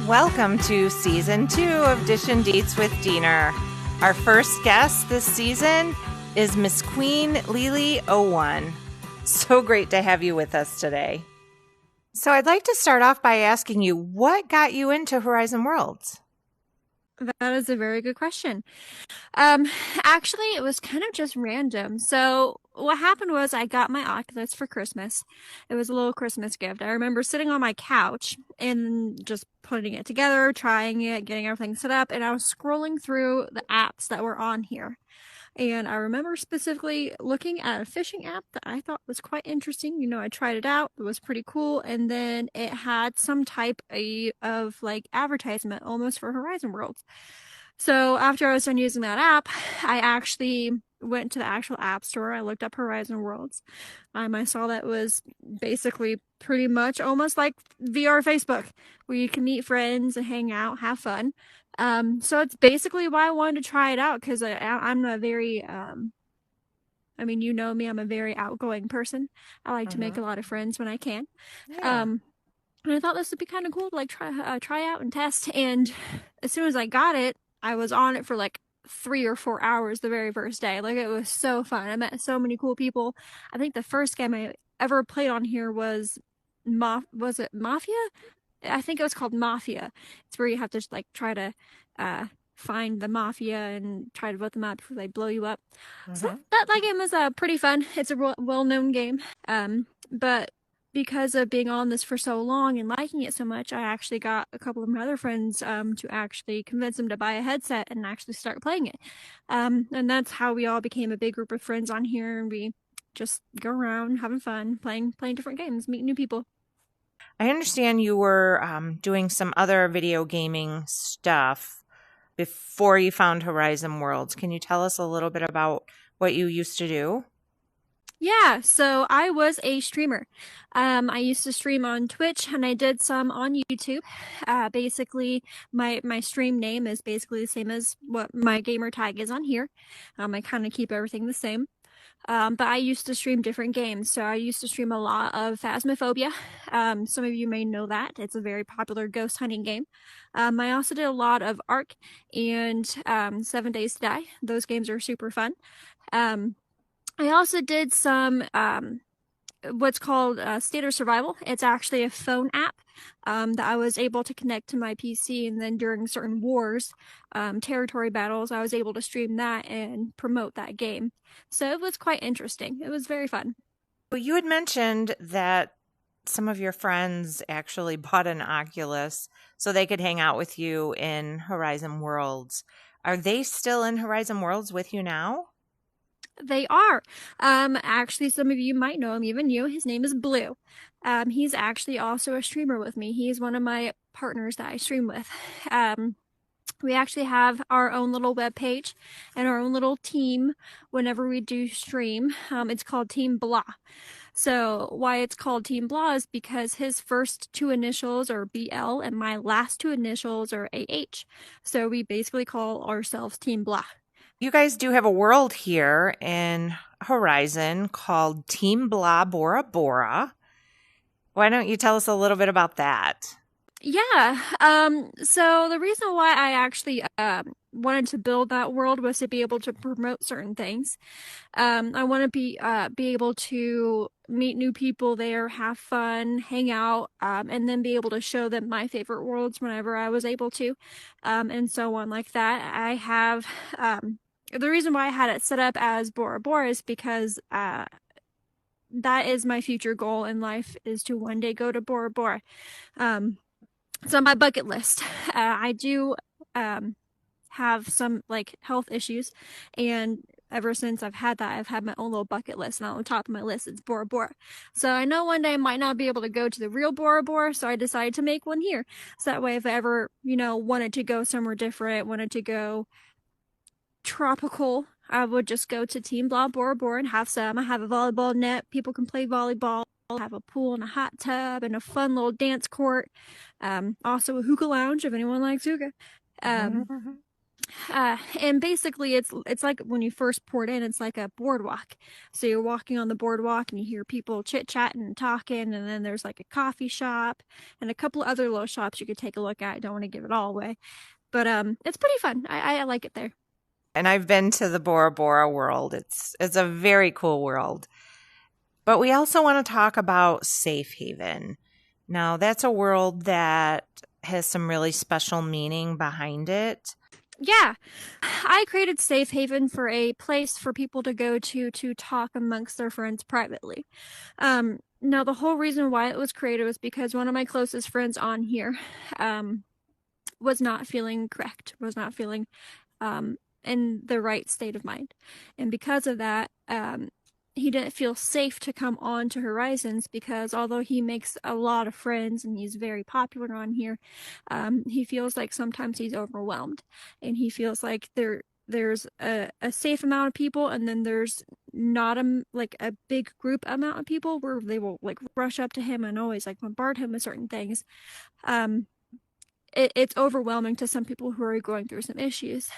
Welcome to Season 2 of Dishin Deets with Deenr. Our first guest this season is Miss Queen Ep1. So great to have you with us today. So I'd like to start off by asking you, what got you into Horizon Worlds? That is a very good question. Actually, it was kind of just random. So what happened was I got my Oculus for Christmas. It was a little Christmas gift. I remember sitting on my couch and just putting it together, trying it, getting everything set up, and I was scrolling through the apps that were on here. And I remember specifically looking at a fishing app that I thought was quite interesting. You know, I tried it out. It was pretty cool. And then it had some type of like advertisement almost for Horizon Worlds. So after I was done using that app, I actually went to the actual app store. I looked up Horizon Worlds. I saw that was basically pretty much almost like VR Facebook, where you can meet friends and hang out, have fun. So it's basically why I wanted to try it out because I'm a very, I mean, you know me, I'm a very outgoing person. I like to make a lot of friends when I can. Yeah. And I thought this would be kind of cool to like try out and test. And as soon as I got it, I was on it for like 3 or 4 hours the very first day. Like it was so fun. I met so many cool people. I think the first game I ever played on here was was it Mafia? I think it was called Mafia. It's where you have to like try to find the mafia and try to vote them out before they blow you up. So that game was pretty fun. It's a well-known game. But because of being on this for so long and liking it so much, I actually got a couple of my other friends to actually convince them to buy a headset and actually start playing it. And that's how we all became a big group of friends on here, and we just go around having fun, playing different games, meeting new people. I understand you were doing some other video gaming stuff before you found Horizon Worlds. Can you tell us a little bit about what you used to do? Yeah, so I was a streamer. I used to stream on Twitch and I did some on YouTube. Basically, my stream name is basically the same as what my gamer tag is on here. I kind of keep everything the same. But I used to stream different games. So I used to stream a lot of Phasmophobia. Some of you may know that. It's a very popular ghost hunting game. I also did a lot of Ark and 7 Days to Die. Those games are super fun. I also did some what's called State of Survival. It's actually a phone app that I was able to connect to my PC, and then during certain wars, territory battles, I was able to stream that and promote that game. So it was quite interesting. It was very fun. Well, you had mentioned that some of your friends actually bought an Oculus so they could hang out with you in Horizon Worlds. Are they still in Horizon Worlds with you now? They are. Actually, some of you might know him, even you. His name is Blue. He's actually also a streamer with me. He's one of my partners that I stream with. We actually have our own little web page and our own little team whenever we do stream. It's called Team Blah. So why it's called Team Blah is because his first two initials are BL and my last two initials are AH. So we basically call ourselves Team Blah. You guys do have a world here in Horizon called Team Blah Bora Bora. Why don't you tell us a little bit about that? Yeah. So the reason why I actually wanted to build that world was to be able to promote certain things. I want to be able to meet new people there, have fun, hang out, and then be able to show them my favorite worlds whenever I was able to, and so on like that. I have the reason why I had it set up as Bora Bora is because that is my future goal in life, is to one day go to Bora Bora. It's on my bucket list. I do have some like health issues, and ever since I've had that, I've had my own little bucket list, and on the top of my list it's Bora Bora. So I know one day I might not be able to go to the real Bora Bora, so I decided to make one here. So that way, if I ever, wanted to go somewhere different, wanted to go tropical, I would just go to Team Blah Bora Bora and have some. I have a volleyball net. People can play volleyball. I have a pool and a hot tub and a fun little dance court. Also a hookah lounge if anyone likes hookah. And basically, it's like when you first port in, it's like a boardwalk. So you're walking on the boardwalk and you hear people chit chatting and talking, and then there's like a coffee shop and a couple of other little shops you could take a look at. I don't want to give it all away, but it's pretty fun. I like it there. And I've been to the Bora Bora world. It's a very cool world. But we also want to talk about Safe Haven. Now, that's a world that has some really special meaning behind it. Yeah, I created Safe Haven for a place for people to go to talk amongst their friends privately. Now the whole reason why it was created was because one of my closest friends on here, was not feeling correct, was not feeling in the right state of mind. And because of that, he didn't feel safe to come on to Horizons because although he makes a lot of friends and he's very popular on here, he feels like sometimes he's overwhelmed and he feels like there's a safe amount of people and then there's not a big group amount of people where they will like rush up to him and always like bombard him with certain things. um it's overwhelming to some people who are going through some issues.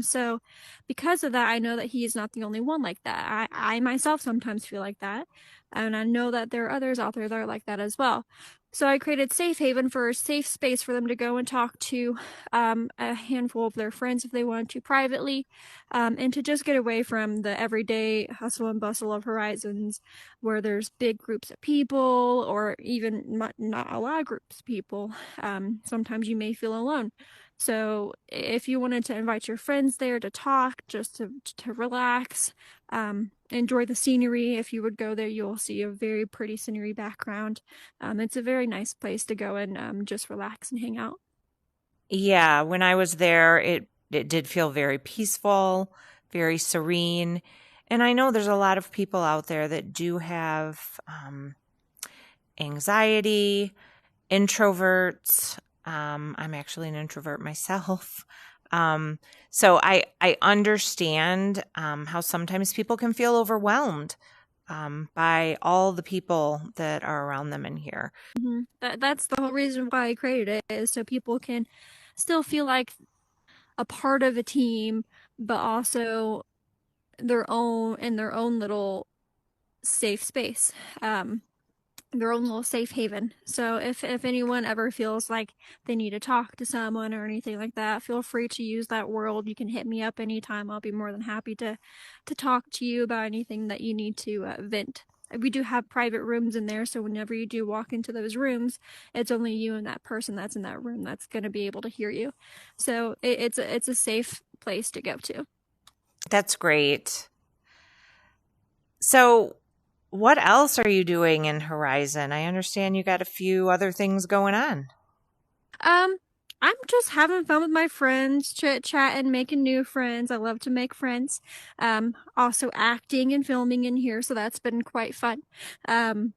So because of that, I know that he is not the only one like that. I myself sometimes feel like that. And I know that there are others out there that are like that as well. So I created Safe Haven for a safe space for them to go and talk to a handful of their friends if they wanted to privately, and to just get away from the everyday hustle and bustle of Horizons where there's big groups of people or even not a lot of groups of people. Sometimes you may feel alone. So if you wanted to invite your friends there to talk, just to relax, enjoy the scenery, if you would go there, you'll see a very pretty scenery background. It's a very nice place to go and just relax and hang out. Yeah, when I was there, it did feel very peaceful, very serene. And I know there's a lot of people out there that do have anxiety, introverts. I'm actually an introvert myself. So I understand how sometimes people can feel overwhelmed by all the people that are around them in here. That's the whole reason why I created it, is so people can still feel like a part of a team, but also their own little safe space. Their own little safe haven. So if anyone ever feels like they need to talk to someone or anything like that, feel free to use that world. You can hit me up anytime. I'll be more than happy to talk to you about anything that you need to vent. We do have private rooms in there, so whenever you do walk into those rooms, it's only you and that person that's in that room that's going to be able to hear you. So it's a safe place to go to. That's great. So, what else are you doing in Horizon? I understand you got a few other things going on. Um, I'm just having fun with my friends, chit chatting, making new friends. I love to make friends. Also acting and filming in here, so that's been quite fun. Um,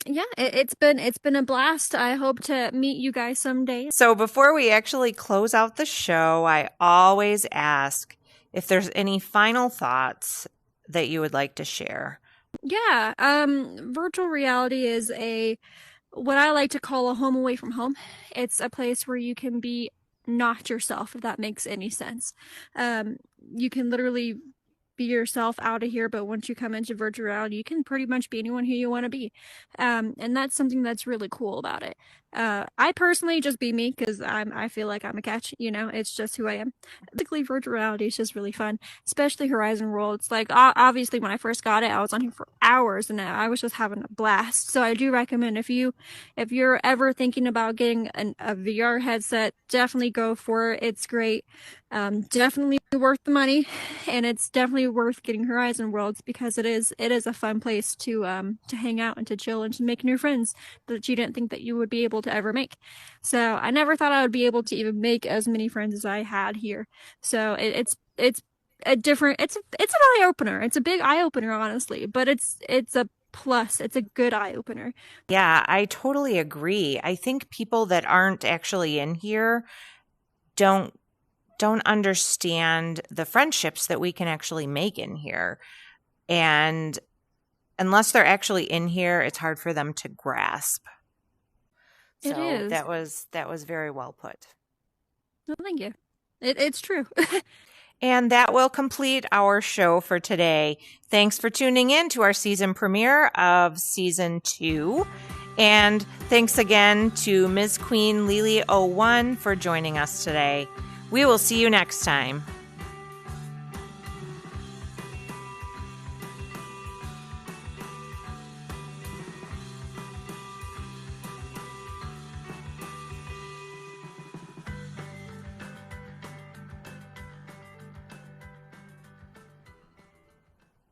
yeah, it's been a blast. I hope to meet you guys someday. So, before we actually close out the show, I always ask if there's any final thoughts that you would like to share. Yeah, virtual reality is a what I like to call a home away from home. It's a place where you can be not yourself, if that makes any sense. Um, you can literally be yourself out of here, but once you come into virtual reality, you can pretty much be anyone who you want to be. And that's something that's really cool about it. I personally just be me because I feel like I'm a catch, it's just who I am. Basically, virtual reality is just really fun, especially Horizon World. It's like obviously when I first got it, I was on here for hours and I was just having a blast. So I do recommend if you're ever thinking about getting a VR headset, definitely go for it. It's great. Definitely worth the money, and it's definitely worth getting Horizon Worlds because it is a fun place to hang out and to chill and to make new friends that you didn't think that you would be able to ever make. So I never thought I would be able to even make as many friends as I had here. So it's a different it's an eye opener. It's a big eye opener, honestly, but it's a plus. It's a good eye opener. Yeah, I totally agree. I think people that aren't actually in here don't understand the friendships that we can actually make in here. And unless they're actually in here, it's hard for them to grasp. It So is. that was very well put. No, thank you. It's true. And that will complete our show for today. Thanks for tuning in to our season premiere of season 2. And thanks again to Ms. Queen Lily 01 for joining us today. We will see you next time.